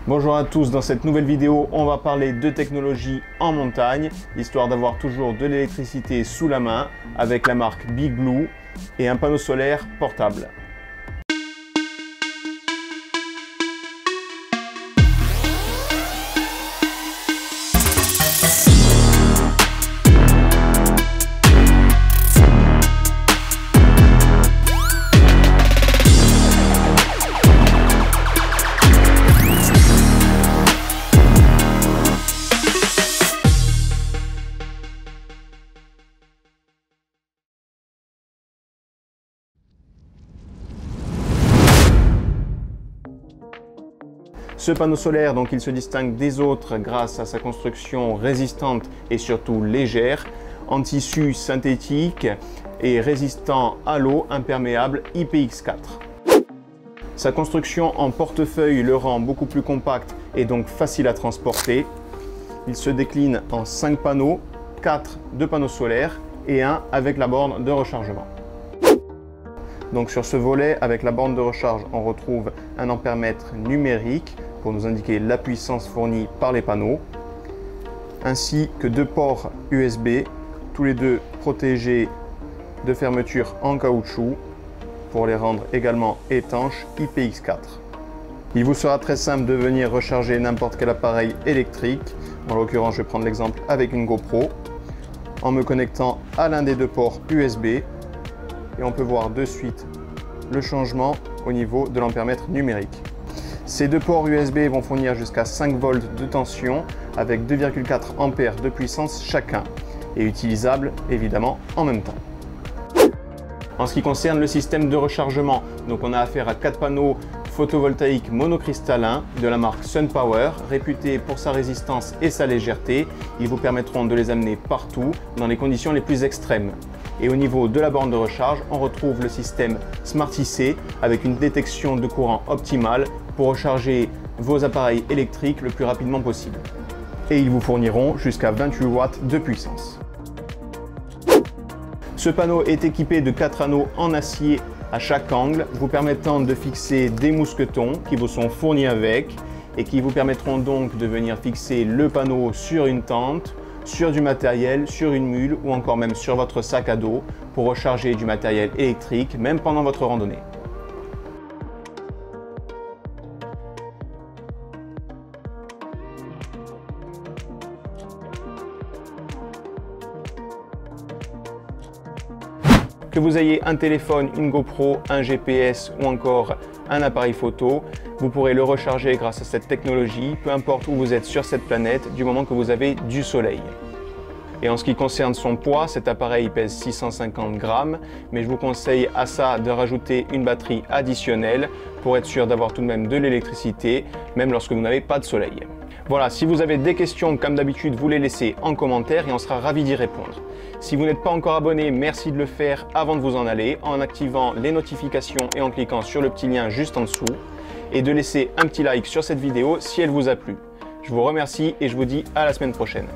Bonjour à tous, dans cette nouvelle vidéo, on va parler de technologie en montagne, histoire d'avoir toujours de l'électricité sous la main avec la marque Big Blue et un panneau solaire portable. Ce panneau solaire, donc, il se distingue des autres grâce à sa construction résistante et surtout légère, en tissu synthétique et résistant à l'eau, imperméable IPX4. Sa construction en portefeuille le rend beaucoup plus compact et donc facile à transporter. Il se décline en 5 panneaux, 4 de panneaux solaires et 1 avec la borne de rechargement. Donc sur ce volet, avec la borne de recharge, on retrouve un ampèremètre numérique pour nous indiquer la puissance fournie par les panneaux, ainsi que 2 ports USB, tous les deux protégés de fermeture en caoutchouc pour les rendre également étanches IPX4. Il vous sera très simple de venir recharger n'importe quel appareil électrique. En l'occurrence, je vais prendre l'exemple avec une GoPro, en me connectant à l'un des 2 ports USB, et on peut voir de suite le changement au niveau de l'ampèremètre numérique. Ces 2 ports USB vont fournir jusqu'à 5 volts de tension avec 2,4 ampères de puissance chacun et utilisables évidemment en même temps. En ce qui concerne le système de rechargement, donc on a affaire à 4 panneaux photovoltaïques monocristallins de la marque SunPower, réputés pour sa résistance et sa légèreté. Ils vous permettront de les amener partout dans les conditions les plus extrêmes. Et au niveau de la borne de recharge, on retrouve le système Smart IC avec une détection de courant optimale pour recharger vos appareils électriques le plus rapidement possible. Et ils vous fourniront jusqu'à 28 watts de puissance. Ce panneau est équipé de 4 anneaux en acier à chaque angle, vous permettant de fixer des mousquetons qui vous sont fournis avec et qui vous permettront donc de venir fixer le panneau sur une tente, sur du matériel, sur une mule ou encore même sur votre sac à dos pour recharger du matériel électrique même pendant votre randonnée. Que vous ayez un téléphone, une GoPro, un GPS ou encore un appareil photo, vous pourrez le recharger grâce à cette technologie, peu importe où vous êtes sur cette planète, du moment que vous avez du soleil. Et en ce qui concerne son poids, cet appareil pèse 650 grammes, mais je vous conseille à ça de rajouter une batterie additionnelle pour être sûr d'avoir tout de même de l'électricité, même lorsque vous n'avez pas de soleil. Voilà, si vous avez des questions, comme d'habitude, vous les laissez en commentaire et on sera ravis d'y répondre. Si vous n'êtes pas encore abonné, merci de le faire avant de vous en aller, en activant les notifications et en cliquant sur le petit lien juste en dessous, et de laisser un petit like sur cette vidéo si elle vous a plu. Je vous remercie et je vous dis à la semaine prochaine.